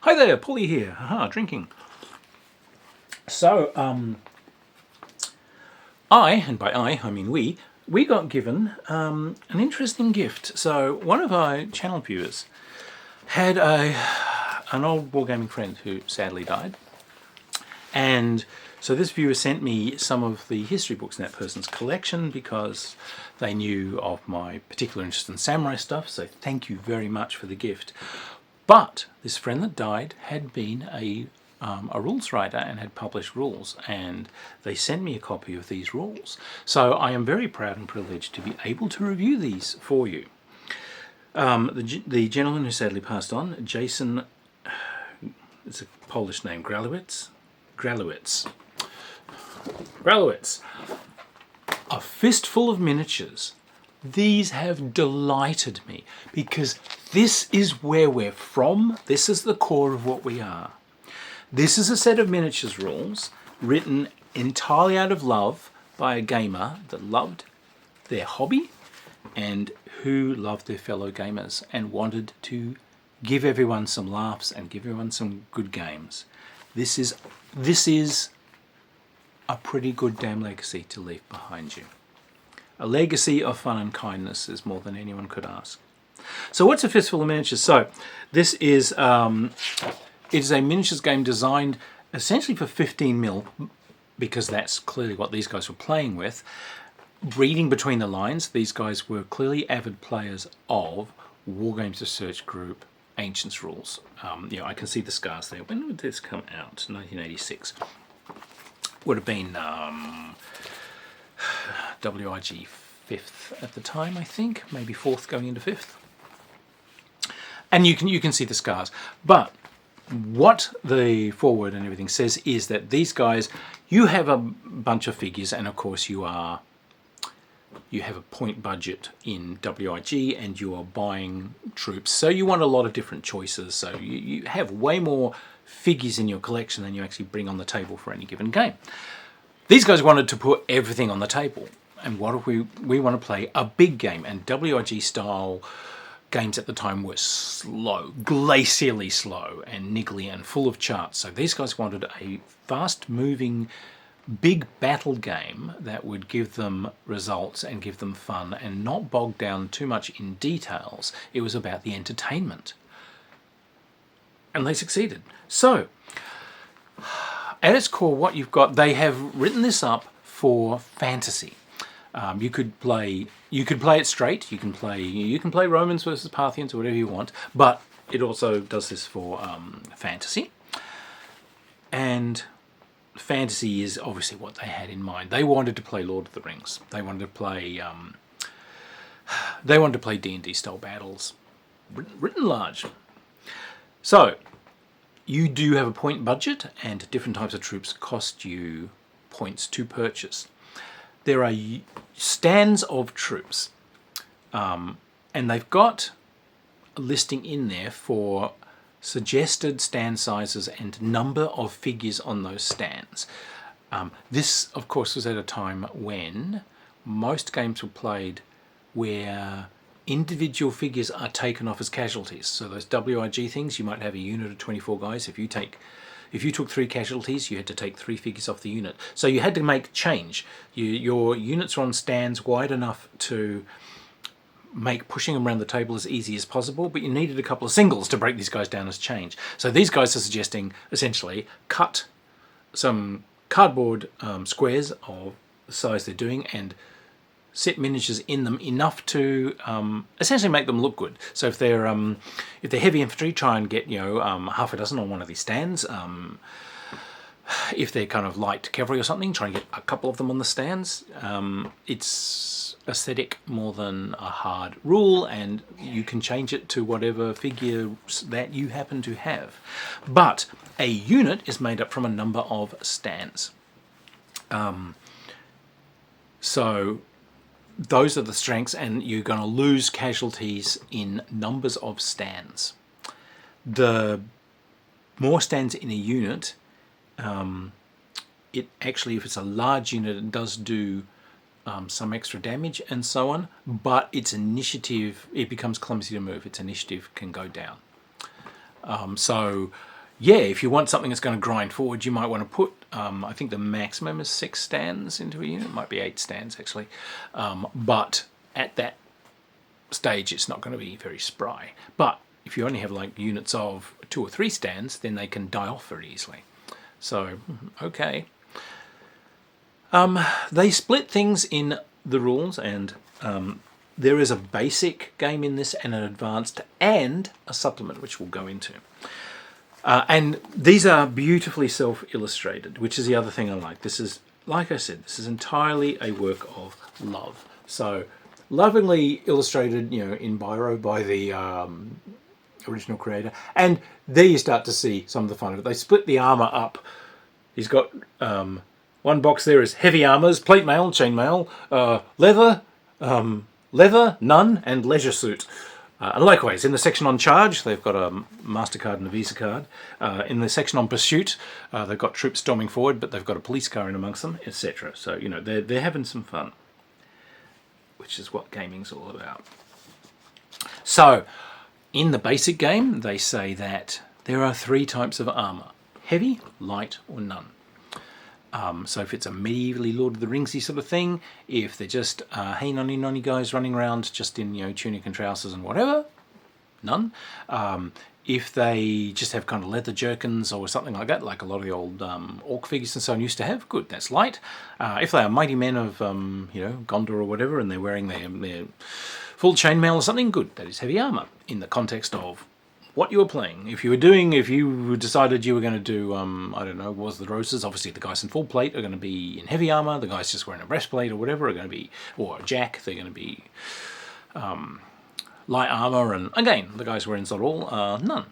Hi there, Polly here. Haha, drinking. So, and by I mean we got given an interesting gift. So, one of our channel viewers had an old wargaming friend who sadly died. And so this viewer sent me some of the history books in that person's collection because they knew of my particular interest in samurai stuff. So thank you very much for the gift. But this friend that died had been a rules writer and had published rules, and they sent me a copy of these rules. So I am very proud and privileged to be able to review these for you. The gentleman who sadly passed on, Jason, it's a Polish name, Gralowitz, A Fistfull of Miniatures. These have delighted me because this is where we're from. This is the core of what we are. This is a set of miniatures rules written entirely out of love by a gamer that loved their hobby and who loved their fellow gamers and wanted to give everyone some laughs and give everyone some good games. This is a pretty good damn legacy to leave behind you. A legacy of fun and kindness is more than anyone could ask. So what's a Fistfull of Miniatures? So this is it is a miniatures game designed essentially for 15mm, because that's clearly what these guys were playing with. Reading between the lines, these guys were clearly avid players of Wargames Research Group Ancients rules. I can see the scars there. When would this come out? 1986. Would have been WIG 5th at the time, I think, maybe 4th going into 5th. And you can see the scars. But what the foreword and everything says is that these guys, you have a bunch of figures, and of course you have a point budget in WIG, and you are buying troops, so you want a lot of different choices. So you have way more figures in your collection than you actually bring on the table for any given game. These guys wanted to put everything on the table, and what if we want to play a big game, and WIG style games at the time were slow, glacially slow and niggly and full of charts. So these guys wanted a fast moving big battle game that would give them results and give them fun and not bog down too much in details. It was about the entertainment. And they succeeded. So, at its core, what you've got, they have written this up for fantasy. You could play it straight. You can play Romans versus Parthians or whatever you want. But it also does this for fantasy. And fantasy is obviously what they had in mind. They wanted to play Lord of the Rings. They wanted to play D&D style battles, written large. So you do have a point budget, and different types of troops cost you points to purchase. There are stands of troops, and they've got a listing in there for suggested stand sizes and number of figures on those stands. This, of course, was at a time when most games were played where individual figures are taken off as casualties. So those WIG things, you might have a unit of 24 guys. If you took 3 casualties, you had to take 3 figures off the unit. So you had to make change. Your units are on stands wide enough to make pushing them around the table as easy as possible, but you needed a couple of singles to break these guys down as change. So these guys are suggesting, essentially, cut some cardboard squares of the size they're doing and set miniatures in them enough to essentially make them look good. So if they're heavy infantry, try and get half a dozen on one of these stands. If they're kind of light cavalry or something, try and get a couple of them on the stands. It's aesthetic more than a hard rule, and you can change it to whatever figure that you happen to have. But a unit is made up from a number of stands. So those are the strengths, and you're going to lose casualties in numbers of stands. The more stands in a unit, it actually, if it's a large unit, it does do some extra damage and so on, but its initiative, it becomes clumsy to move. Its initiative can go down. So yeah, if you want something that's going to grind forward, you might want to put, I think the maximum is 6 stands into a unit. It might be 8 stands actually. But at that stage, it's not going to be very spry. But if you only have like units of 2 or 3 stands, then they can die off very easily. So, okay. They split things in the rules, and there is a basic game in this and an advanced and a supplement, which we'll go into. And these are beautifully self-illustrated, which is the other thing I like. This is, like I said, this is entirely a work of love. So, lovingly illustrated, you know, in biro by the original creator. And there you start to see some of the fun of it. They split the armor up. He's got one box there is heavy armors, plate mail, chain mail, leather, none, and leisure suit. And likewise, in the section on charge, they've got a MasterCard and a Visa card. In the section on pursuit, they've got troops storming forward, but they've got a police car in amongst them, etc. So, you know, they're having some fun, which is what gaming's all about. So, in the basic game, they say that there are 3 types of armour: heavy, light, or none. So if it's a medievally Lord of the Ringsy sort of thing, if they're just hey nonny nonny guys running around just in, you know, tunic and trousers and whatever, none. If they just have kind of leather jerkins or something like that, like a lot of the old orc figures and so on used to have, good, that's light. If they are mighty men of you know, Gondor or whatever, and they're wearing their full chainmail or something, good, that is heavy armour in the context of what you were playing. If you decided you were going to do, I don't know, Wars of the Roses, obviously the guys in full plate are going to be in heavy armour, the guys just wearing a breastplate or whatever are going to be, or a jack, they're going to be light armour, and again, the guys wearing Zodall are none.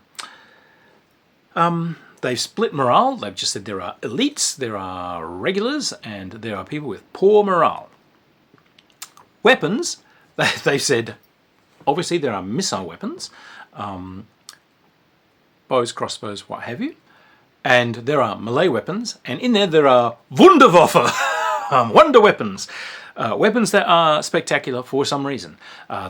They've split morale. They've just said there are elites, there are regulars, and there are people with poor morale. Weapons, they've said, obviously there are missile weapons, bows, crossbows, what have you. And there are melee weapons, and in there are Wunderwaffe, wonder weapons. Weapons that are spectacular for some reason.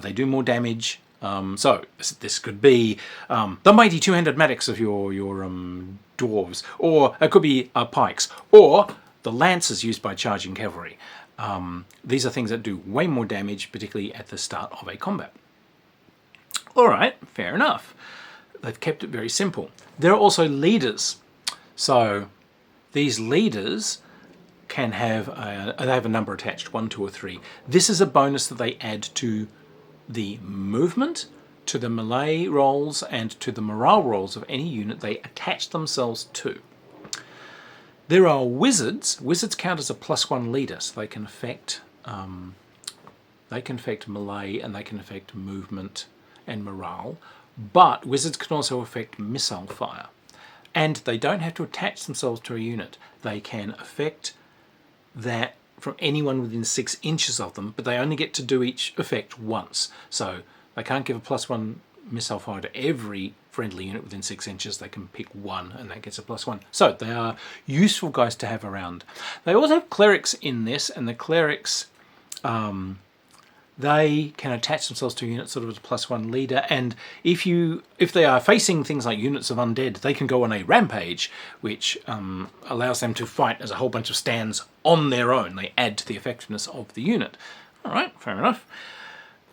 They do more damage. So this could be the mighty two-handed mattocks of your dwarves, or it could be pikes, or the lances used by charging cavalry. These are things that do way more damage, particularly at the start of a combat. All right, fair enough. They've kept it very simple. There are also leaders. So these leaders can have they have a number attached, 1, 2, or 3. This is a bonus that they add to the movement, to the melee rolls, and to the morale rolls of any unit they attach themselves to. There are wizards. Wizards count as a +1 leader, so they can affect melee, and they can affect movement and morale. But wizards can also affect missile fire. And they don't have to attach themselves to a unit. They can affect that from anyone within 6 inches of them, but they only get to do each effect once. So they can't give a +1 missile fire to every friendly unit within 6 inches. They can pick one, and that gets a +1. So they are useful guys to have around. They also have clerics in this, and the clerics, they can attach themselves to units sort of as a +1 leader, and if they are facing things like units of undead, they can go on a rampage, which allows them to fight as a whole bunch of stands on their own. They add to the effectiveness of the unit. All right, fair enough.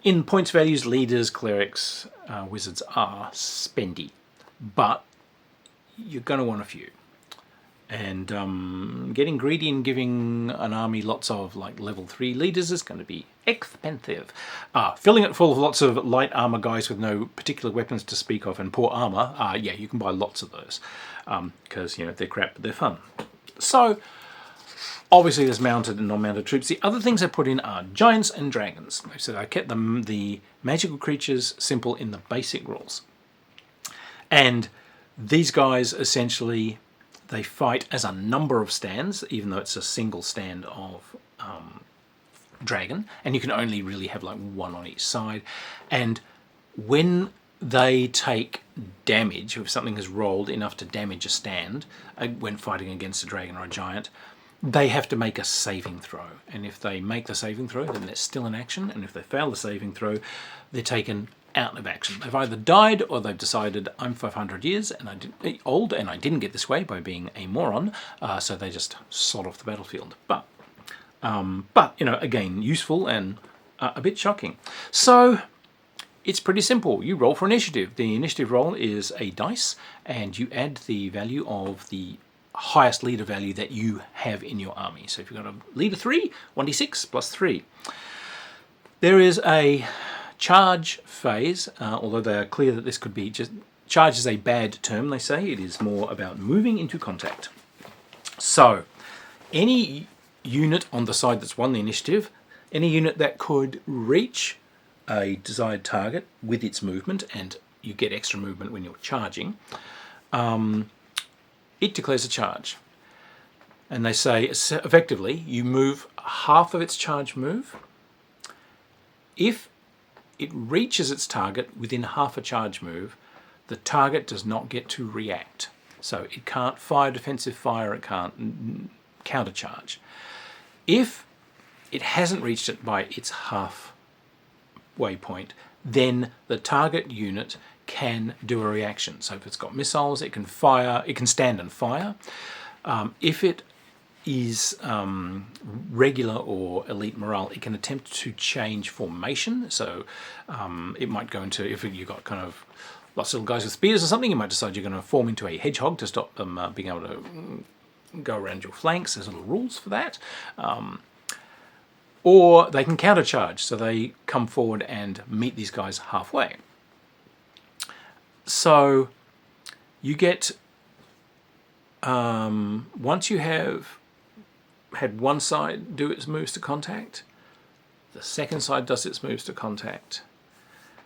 In points values, leaders, clerics, wizards are spendy, but you're going to want a few. And getting greedy and giving an army lots of like level 3 leaders is going to be expensive. Filling it full of lots of light armor guys with no particular weapons to speak of and poor armor, yeah, you can buy lots of those because you know they're crap, but they're fun. So obviously there's mounted and non-mounted troops. The other things I put in are giants and dragons. So I kept the magical creatures simple in the basic rules, and these guys essentially, they fight as a number of stands, even though it's a single stand of dragon, and you can only really have like one on each side. And when they take damage, if something is rolled enough to damage a stand when fighting against a dragon or a giant, they have to make a saving throw. And if they make the saving throw, then they're still in action, and if they fail the saving throw, they're taken out of action. They've either died or they've decided I'm 500 years old and I didn't get this way by being a moron, so they just sod off the battlefield. But you know, again, useful and a bit shocking. So it's pretty simple. You roll for initiative. The initiative roll is a dice, and you add the value of the highest leader value that you have in your army. So if you've got a leader 3, 1d6 plus 3. There is a charge phase, although they are clear that this could be just... Charge is a bad term, they say. It is more about moving into contact. So any unit on the side that's won the initiative, any unit that could reach a desired target with its movement, and you get extra movement when you're charging, it declares a charge. And they say, effectively, you move half of its charge move. If it reaches its target within half a charge move, the target does not get to react. So it can't fire defensive fire, it can't countercharge. If it hasn't reached it by its halfway point, then the target unit can do a reaction. So if it's got missiles, it can fire, it can stand and fire. If it is regular or elite morale, it can attempt to change formation. So it might go into, if you've got kind of lots of little guys with spears or something, you might decide you're going to form into a hedgehog to stop them being able to go around your flanks. There's little rules for that. Or they can countercharge, so they come forward and meet these guys halfway. So you get, once you have had one side do its moves to contact, the second side does its moves to contact.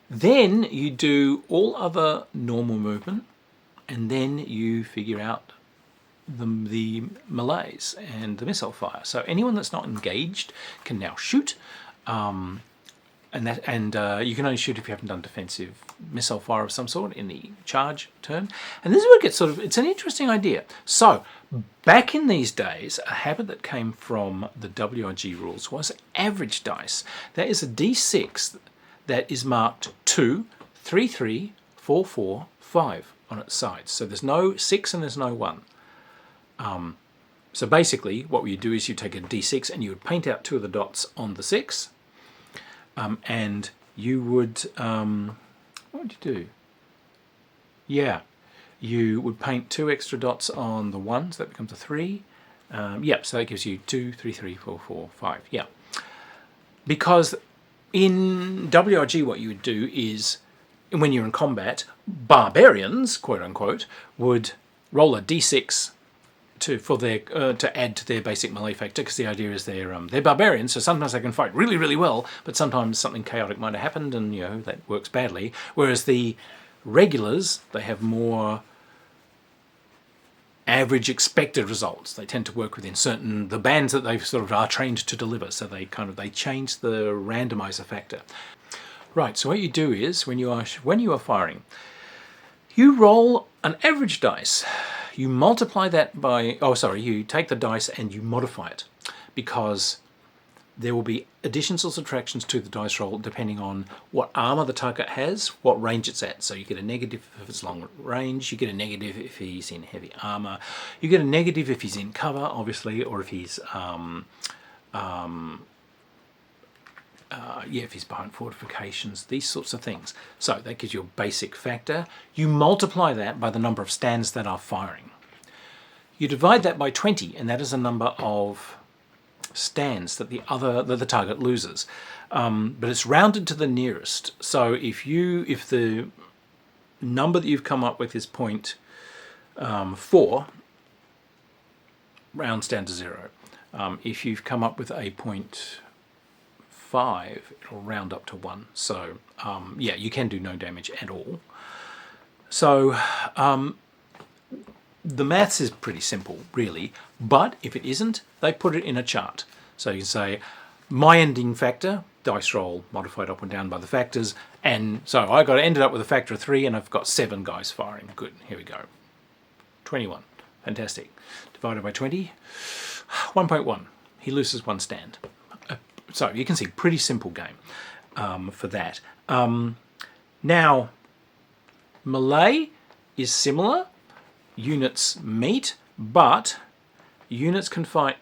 Then you do all other normal movement, and then you figure out the melees and the missile fire. So anyone that's not engaged can now shoot, and you can only shoot if you haven't done defensive missile fire of some sort in the charge turn. And this is where it gets sort of, it's an interesting idea. So back in these days, a habit that came from the WRG rules was average dice. That is a D6 that is marked 2, 3, 3, 4, 4, 5 on its sides. So there's no 6 and there's no 1. So basically what you do is you take a D6 and you would paint out 2 of the dots on the 6, and you would, what would you do? Yeah, you would paint 2 extra dots on the 1, so that becomes a 3. Yep, so that gives you 2, 3, 3, 4, 4, 5. Yeah, because in WRG what you would do is, when you're in combat, barbarians, quote unquote, would roll a D6 to add to their basic melee factor, because the idea is they're barbarians, so sometimes they can fight really, really well, but sometimes something chaotic might have happened, and you know that works badly. Whereas the regulars, they have more average expected results. They tend to work within the bands that they sort of are trained to deliver. So they change the randomizer factor. Right. So what you do is when you are firing, you roll an average dice. You multiply that by, you take the dice and you modify it, because there will be additions or subtractions to the dice roll depending on what armor the target has, what range it's at. So you get a negative if it's long range, you get a negative if he's in heavy armor, you get a negative if he's in cover, obviously, or if he's if he's behind fortifications, these sorts of things. So that gives you a basic factor. You multiply that by the number of stands that are firing. You divide that by 20, and that is a number of stands that the target loses. But it's rounded to the nearest. So if the number that you've come up with is 0.4, rounds down to 0. If you've come up with a 0.5, it'll round up to 1. So yeah, you can do no damage at all. So the maths is pretty simple, really. But if it isn't, they put it in a chart. So you can say, my ending factor, dice roll modified up and down by the factors, and so I ended up with a factor of 3, and I've got 7 guys firing. Good, here we go. 21, fantastic. Divided by 20, 1.1. He loses 1 stand. So you can see, pretty simple game for that. Now, melee is similar. Units meet, but units can fight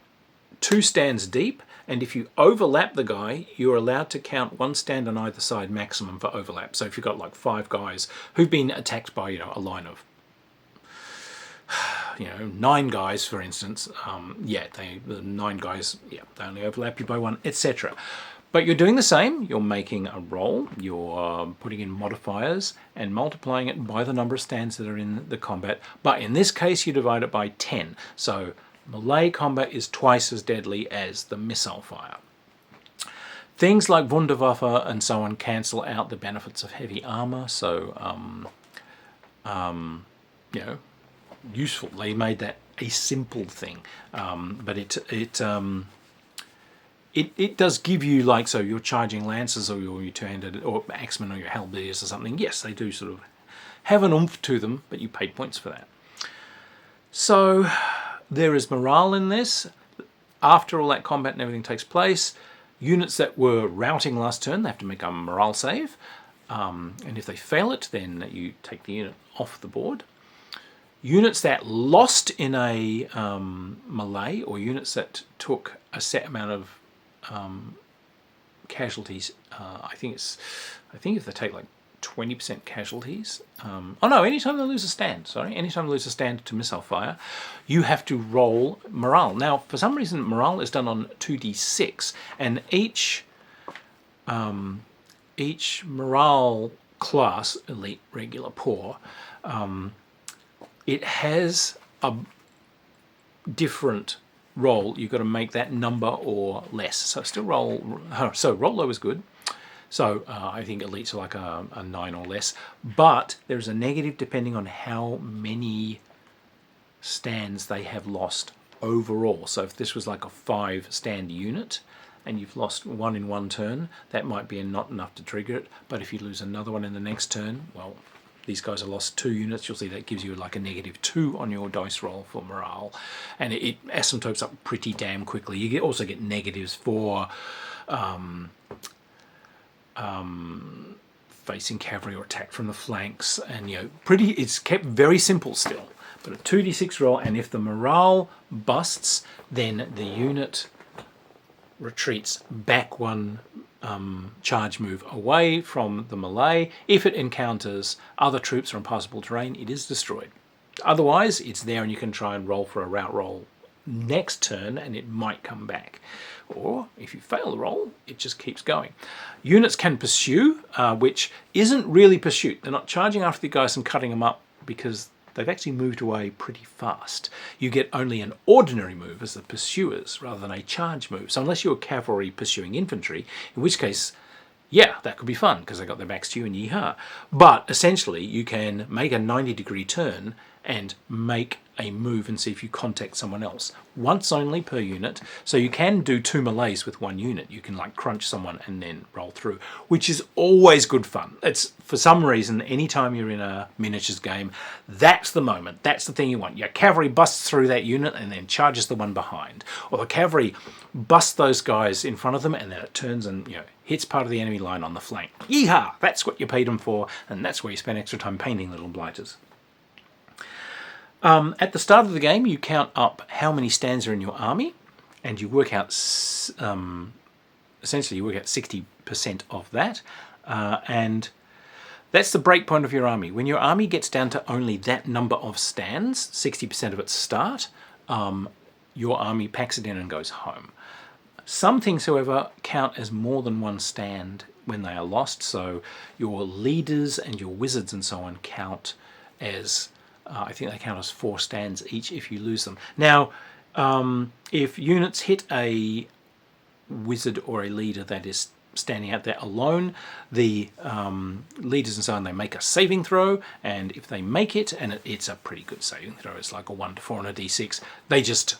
2 stands deep, and if you overlap the guy, you're allowed to count 1 stand on either side maximum for overlap. So if you've got like 5 guys who've been attacked by, a line of 9 guys, for instance, the 9 guys, they only overlap you by 1, etc. But you're doing the same. You're making a roll, you're putting in modifiers and multiplying it by the number of stands that are in the combat. But in this case, you divide it by 10. So melee combat is twice as deadly as the missile fire. Things like Wunderwaffe and so on cancel out the benefits of heavy armor. So, useful. They made that a simple thing, but it does give you, like, so you're charging lances or your two-handed or axemen or your halberdiers or something. Yes, they do sort of have an oomph to them, but you pay points for that. So there is morale in this. After all that combat and everything takes place, units that were routing last turn, they have to make a morale save. And if they fail it, then you take the unit off the board. Units that lost in a melee, or units that took a set amount of casualties, I think if they take like 20% casualties, anytime they lose a stand, anytime they lose a stand to missile fire, you have to roll morale. Now, for some reason, morale is done on 2d6, and each morale class, elite, regular, poor, it has a different roll. You've got to make that number or less. So still roll. So roll low is good. So I think elites are like a 9 or less. But there's a negative depending on how many stands they have lost overall. So if this was like a 5-stand unit and you've lost 1 in 1 turn, that might be not enough to trigger it. But if you lose another one in the next turn, well, these guys have lost 2 units. You'll see that gives you like a -2 on your dice roll for morale. And it asymptotes up pretty damn quickly. You also get negatives for facing cavalry or attack from the flanks. And, it's kept very simple still. But a 2d6 roll, and if the morale busts, then the unit retreats back 1 charge move away from the melee. If it encounters other troops or impassable terrain, it is destroyed. Otherwise, it's there and you can try and roll for a rout roll next turn and it might come back. Or if you fail the roll, it just keeps going. Units can pursue, which isn't really pursuit. They're not charging after the guys and cutting them up because they've actually moved away pretty fast. You get only an ordinary move as the pursuers rather than a charge move. So unless you're cavalry pursuing infantry, in which case, yeah, that could be fun because they got their backs to you and yeehaw. But essentially, you can make a 90-degree turn and make a move and see if you contact someone else. Once only per unit, so you can do 2 melees with 1 unit. You can like crunch someone and then roll through, which is always good fun. It's, for some reason, anytime you're in a miniatures game, that's the moment, that's the thing you want. Your cavalry busts through that unit and then charges the one behind. Or the cavalry busts those guys in front of them and then it turns and hits part of the enemy line on the flank. Yeehaw! That's what you paid them for, and that's where you spend extra time painting little blighters. At the start of the game, you count up how many stands are in your army, and you work out, essentially you work out 60% of that, and that's the break point of your army. When your army gets down to only that number of stands, 60% of its start, your army packs it in and goes home. Some things, however, count as more than 1 stand when they are lost, so your leaders and your wizards and so on count as I think they count as 4 stands each if you lose them. Now, if units hit a wizard or a leader that is standing out there alone, the leaders and so on, they make a saving throw, and if they make it, and it's a pretty good saving throw, it's like a 1 to 4 on a d6, they just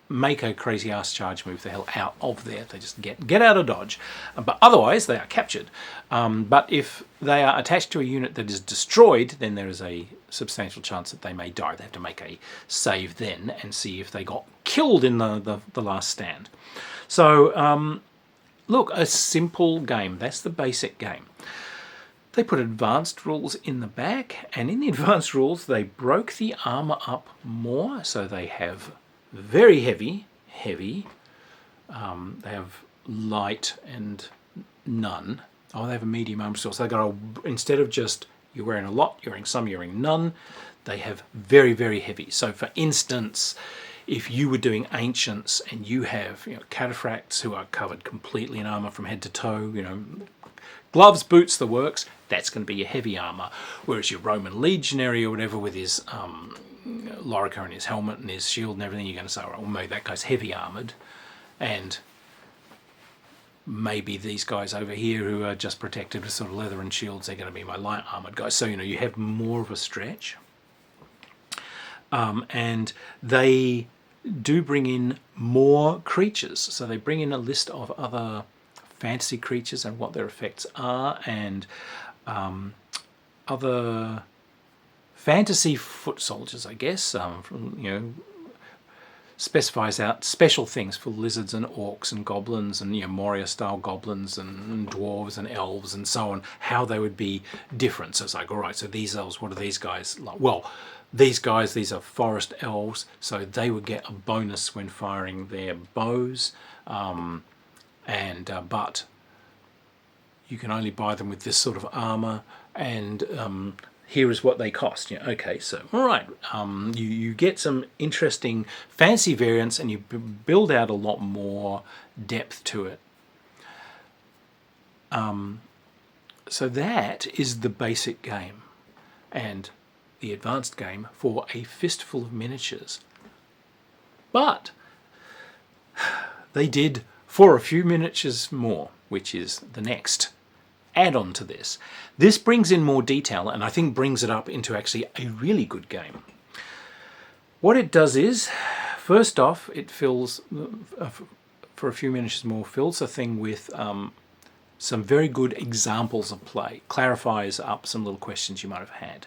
make a crazy ass charge move the hell out of there. They just get out of dodge. But otherwise, they are captured. But if they are attached to a unit that is destroyed, then there is a substantial chance that they may die. They have to make a save then and see if they got killed in the last stand. So, look, a simple game. That's the basic game. They put advanced rules in the back, and in the advanced rules they broke the armor up more, so they have very heavy, they have light and none. Oh, they have a medium armor still, so they got instead of just you're wearing a lot, you're wearing some, you're wearing none, they have very, very heavy. So for instance, if you were doing ancients and you have, cataphracts who are covered completely in armor from head to toe, gloves, boots, the works, that's going to be your heavy armor. Whereas your Roman legionary or whatever with his lorica and his helmet and his shield and everything, you're going to say, well, maybe that guy's heavy armored, and maybe these guys over here who are just protected with sort of leather and shields, they're going to be my light armored guys. So you have more of a stretch, and they do bring in more creatures. So they bring in a list of other fantasy creatures and what their effects are, and other fantasy foot soldiers, I guess. Specifies out special things for lizards and orcs and goblins and Moria style goblins and dwarves and elves and so on, how they would be different. So it's like, all right, so these elves, what are these guys like? Well, these guys, these are forest elves, so they would get a bonus when firing their bows, but you can only buy them with this sort of armor, and here is what they cost. Okay, so all right, you get some interesting fancy variants, and you build out a lot more depth to it. So that is the basic game and the advanced game for a Fistful of Miniatures. But they did for a few miniatures more, which is the next add-on to this. This brings in more detail, and I think brings it up into actually a really good game. What it does is, first off, it fills, for a few miniatures more, fills the thing with some very good examples of play, clarifies up some little questions you might have had.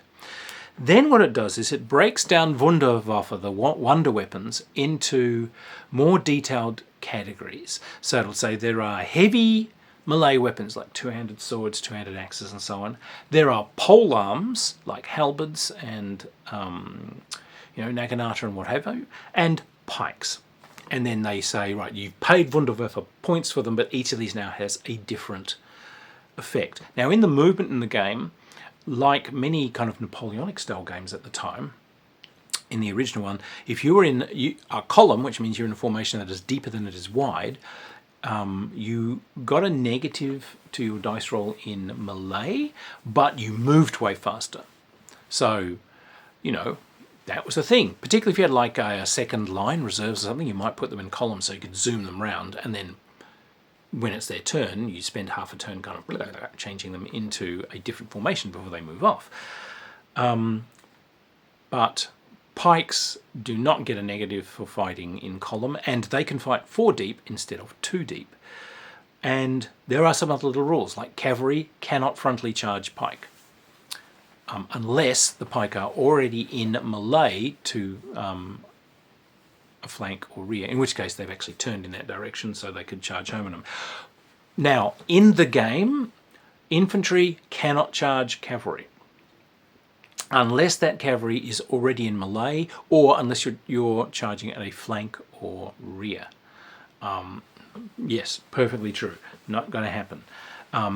Then what it does is it breaks down Wunderwaffe, the wonder weapons, into more detailed categories. So it'll say there are heavy melee weapons like two-handed swords, two-handed axes and so on. There are pole arms like halberds and naginata and what have you, and pikes. And then they say, right, you've paid Wunderwaffe points for them, but each of these now has a different effect. Now in the movement in the game, like many kind of Napoleonic style games at the time, in the original one, if you were in a column, which means you're in a formation that is deeper than it is wide, you got a negative to your dice roll in melee, but you moved way faster. So, that was the thing. Particularly if you had like a second line reserves or something, you might put them in columns so you could zoom them round, and then when it's their turn, you spend half a turn kind of changing them into a different formation before they move off. But pikes do not get a negative for fighting in column, and they can fight 4 deep instead of 2 deep. And there are some other little rules, like cavalry cannot frontally charge pike, unless the pike are already in melee to a flank or rear, in which case they've actually turned in that direction so they could charge home on them. Now, in the game, infantry cannot charge cavalry unless that cavalry is already in melee, or unless you're charging at a flank or rear. Yes, perfectly true. Not going to happen.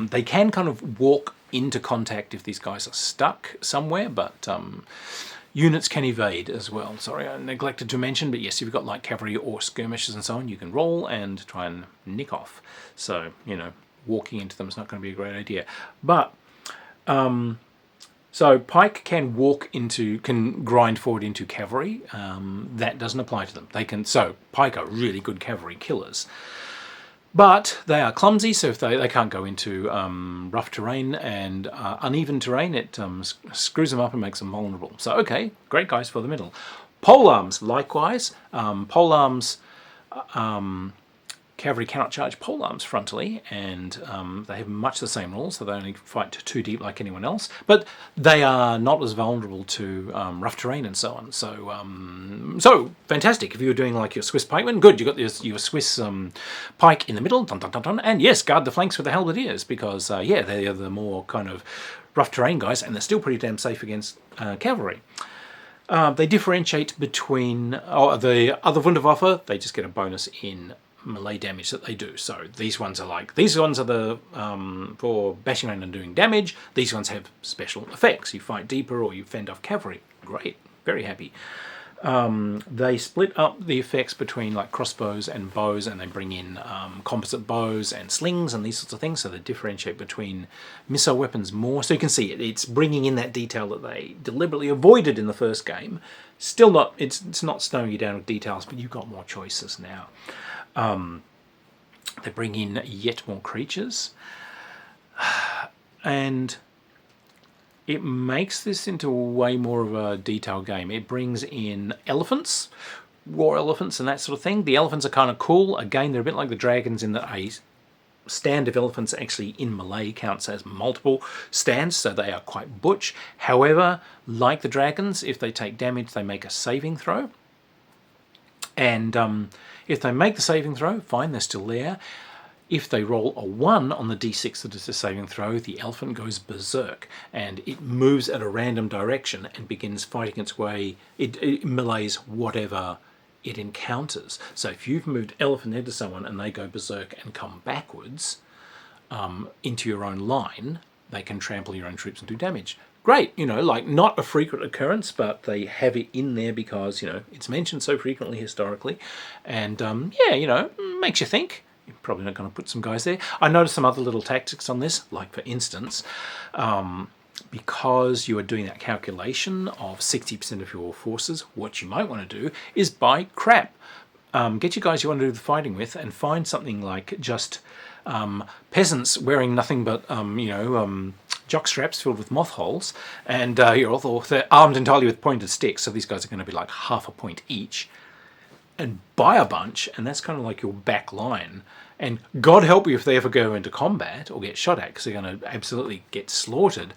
They can kind of walk into contact if these guys are stuck somewhere, but units can evade as well. Sorry, I neglected to mention, but yes, if you've got like cavalry or skirmishers and so on, you can roll and try and nick off. So, walking into them is not going to be a great idea. But, so pike can grind forward into cavalry. That doesn't apply to them. So pike are really good cavalry killers. But they are clumsy, so if they can't go into rough terrain and uneven terrain, it screws them up and makes them vulnerable. So, okay, great guys for the middle. Pole arms, likewise. Pole arms, cavalry cannot charge pole arms frontally, and they have much the same rules, so they only fight 2 deep like anyone else. But they are not as vulnerable to rough terrain and so on. So fantastic. If you were doing like your Swiss pikemen, good. You got your Swiss pike in the middle, dun, dun, dun, dun, and yes, guard the flanks with the halberdiers, because they are the more kind of rough terrain guys, and they're still pretty damn safe against cavalry. They differentiate between the other Wunderwaffe. They just get a bonus in melee damage that they do. So these ones are the for bashing around and doing damage. These ones have special effects. You fight deeper or you fend off cavalry. Great, very happy. They split up the effects between like crossbows and bows, and they bring in composite bows and slings and these sorts of things, so they differentiate between missile weapons more. So you can see it's bringing in that detail that they deliberately avoided in the first game. Still not, it's not slowing you down with details, but you've got more choices now. They bring in yet more creatures, and it makes this into way more of a detailed game. It brings in elephants, war elephants and that sort of thing. The elephants are kind of cool. Again, they're a bit like the dragons in that a stand of elephants actually in melee counts as multiple stands, so they are quite butch. However, like the dragons, if they take damage, they make a saving throw. And if they make the saving throw, fine, they're still there. If they roll a 1 on the d6 that is a saving throw, the elephant goes berserk and it moves at a random direction and begins fighting its way. It melees whatever it encounters. So if you've moved elephant into someone and they go berserk and come backwards into your own line, they can trample your own troops and do damage. Great, like not a frequent occurrence, but they have it in there because, it's mentioned so frequently historically. And makes you think. You're probably not going to put some guys there. I noticed some other little tactics on this, like for instance, because you are doing that calculation of 60% of your forces, what you might want to do is buy crap. Get your guys you want to do the fighting with and find something like just peasants wearing nothing but, jock straps filled with moth holes, and they're armed entirely with pointed sticks, so these guys are going to be like half a point each. And buy a bunch, and that's kind of like your back line. And God help you if they ever go into combat or get shot at, because they're going to absolutely get slaughtered.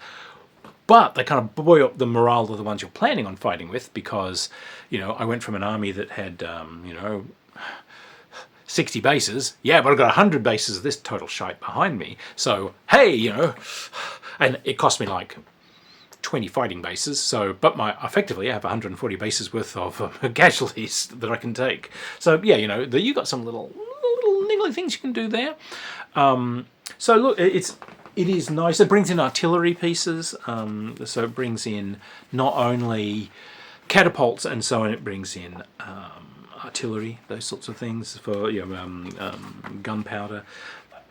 But they kind of buoy up the morale of the ones you're planning on fighting with, because, I went from an army that had, 60 bases. Yeah, but I've got 100 bases of this total shite behind me. So, hey, and it cost me like 20 fighting bases, but effectively I have 140 bases worth of casualties that I can take. So yeah, you got some little niggly things you can do there. So look, it is nice. It brings in artillery pieces, so it brings in not only catapults and so on, it brings in artillery, those sorts of things for gunpowder.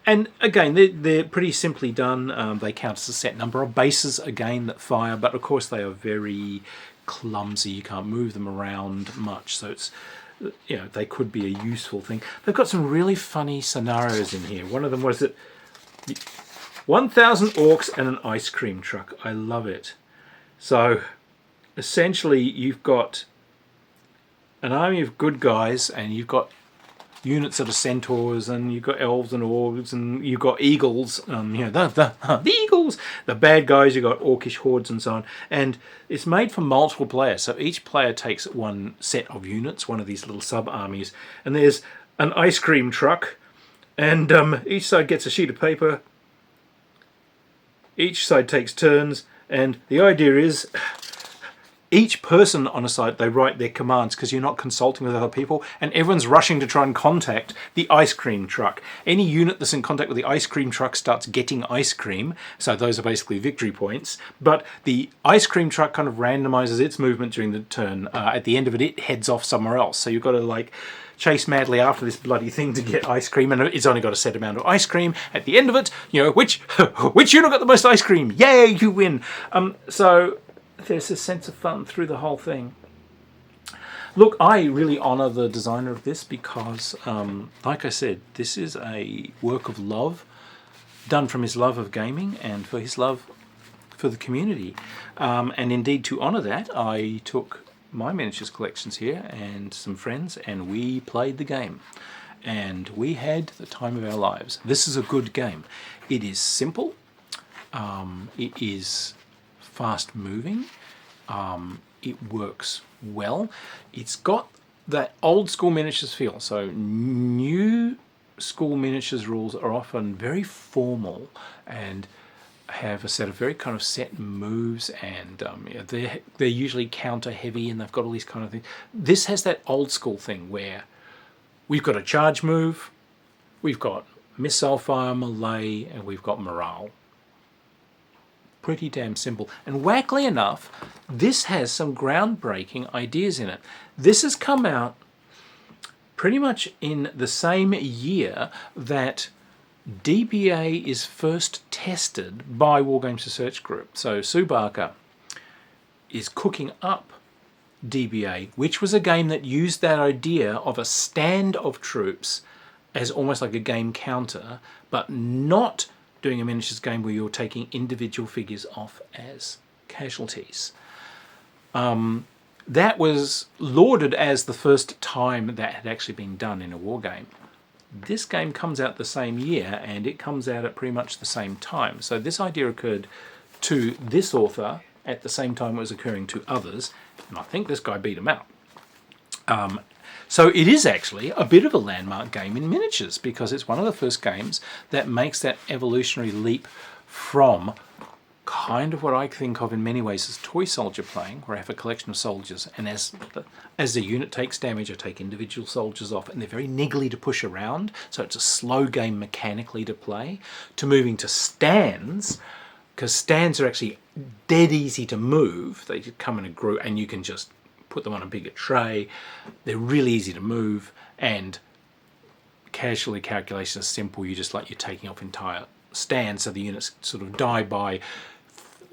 And again, they're pretty simply done. They count as a set number of bases, again, that fire, but of course they are very clumsy. You can't move them around much, so it's, they could be a useful thing. They've got some really funny scenarios in here. One of them was 1,000 orcs and an ice cream truck. I love it. So essentially you've got an army of good guys, and you've got units that are centaurs, and you've got elves and orcs, and you've got eagles, the eagles, the bad guys, you've got orcish hordes and so on. And it's made for multiple players, so each player takes one set of units, one of these little sub-armies, and there's an ice cream truck, and each side gets a sheet of paper, each side takes turns, and the idea is each person on a side, they write their commands because you're not consulting with other people, and everyone's rushing to try and contact the ice cream truck. Any unit that's in contact with the ice cream truck starts getting ice cream, so those are basically victory points, but the ice cream truck kind of randomizes its movement during the turn. At the end of it, it heads off somewhere else, so you've got to chase madly after this bloody thing to get ice cream, and it's only got a set amount of ice cream. At the end of it, which unit got the most ice cream? Yay, you win! So there's a sense of fun through the whole thing. Look, I really honour the designer of this because, like I said, this is a work of love done from his love of gaming and for his love for the community. And indeed, to honour that, I took my miniatures collections here and some friends, and we played the game. And we had the time of our lives. This is a good game. It is simple. It is fast moving. It works well. It's got that old school miniatures feel. So new school miniatures rules are often very formal and have a set of very kind of set moves, and they're usually counter heavy, and they've got all these kind of things. This has that old school thing where we've got a charge move, we've got missile fire, melee, and we've got morale. Pretty damn simple. And wackily enough, this has some groundbreaking ideas in it. This has come out pretty much in the same year that DBA is first tested by Wargames Research Group. So Sue Barker is cooking up DBA, which was a game that used that idea of a stand of troops as almost like a game counter, but not doing a miniatures game where you're taking individual figures off as casualties. That was lauded as the first time that had actually been done in a war game. This game comes out the same year, and it comes out at pretty much the same time. So this idea occurred to this author at the same time it was occurring to others, and I think this guy beat him out. So it is actually a bit of a landmark game in miniatures, because it's one of the first games that makes that evolutionary leap from kind of what I think of in many ways as toy soldier playing, where I have a collection of soldiers, and as the unit takes damage, I take individual soldiers off, and they're very niggly to push around, so it's a slow game mechanically to play, to moving to stands, because stands are actually dead easy to move. They come in a group, and you can just put them on a bigger tray. They're really easy to move, and casually calculation is simple. You just like you're taking off entire stands, so the units sort of die by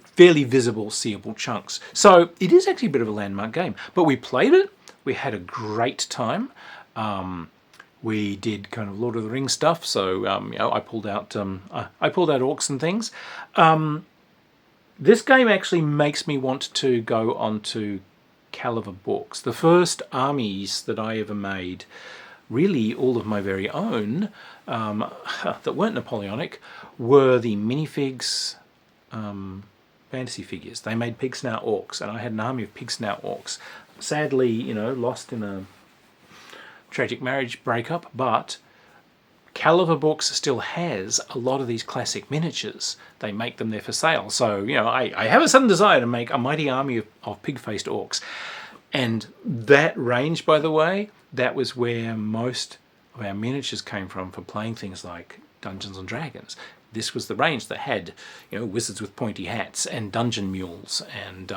fairly visible, seeable chunks. So it is actually a bit of a landmark game. But we played it. We had a great time. We did kind of Lord of the Rings stuff. So I pulled out orcs and things. This game actually makes me want to go on to Helion Books. The first armies that I ever made, really all of my very own, that weren't Napoleonic, were the minifigs fantasy figures. They made pig snout orcs, and I had an army of pig snout orcs. Sadly, lost in a tragic marriage breakup, but Helion Books still has a lot of these classic miniatures. They make them there for sale. So, I have a sudden desire to make a mighty army of pig-faced orcs. And that range, by the way, that was where most of our miniatures came from for playing things like Dungeons and Dragons. This was the range that had, wizards with pointy hats and dungeon mules and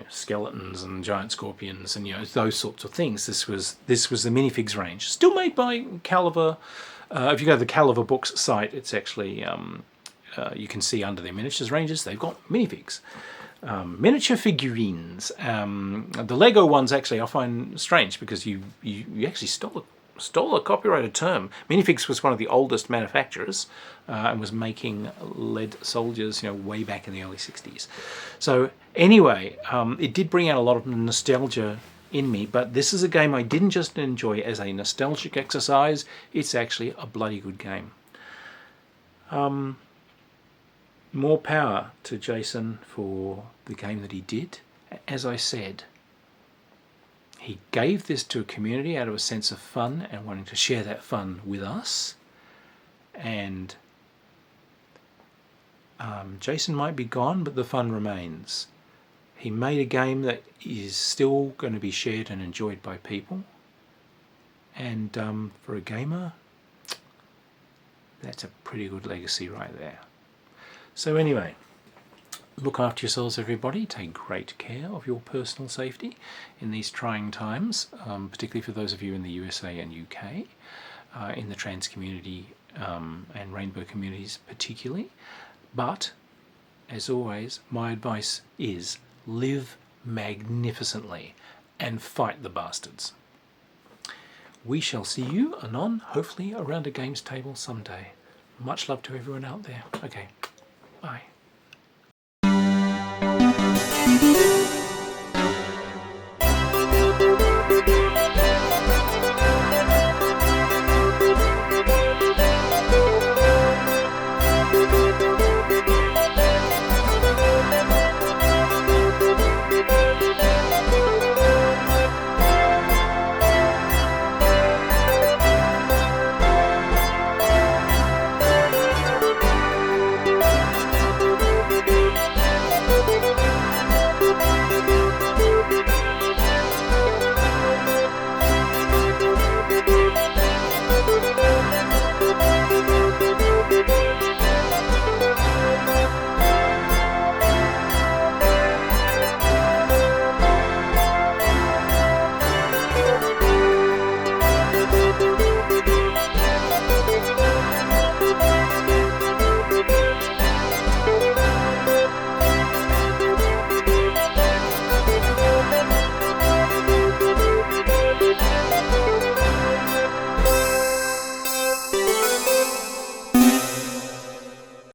skeletons and giant scorpions and those sorts of things. This was the minifigs range, still made by Helion. If you go to the Helion Books site, it's actually you can see under their miniatures ranges they've got minifigs, miniature figurines. The Lego ones actually I find strange, because you actually stole a copyrighted term. Minifigs was one of the oldest manufacturers and was making lead soldiers, way back in the early 60s. So anyway, it did bring out a lot of nostalgia in me, but this is a game I didn't just enjoy as a nostalgic exercise, it's actually a bloody good game. More power to Jason for the game that he did. As I said, he gave this to a community out of a sense of fun and wanting to share that fun with us. And Jason might be gone, but the fun remains. He made a game that is still going to be shared and enjoyed by people. And for a gamer, that's a pretty good legacy right there. So anyway, look after yourselves, everybody. Take great care of your personal safety in these trying times, particularly for those of you in the USA and UK, in the trans community and rainbow communities particularly. But, as always, my advice is live magnificently and fight the bastards. We shall see you anon, hopefully around a games table someday. Much love to everyone out there. Okay, bye.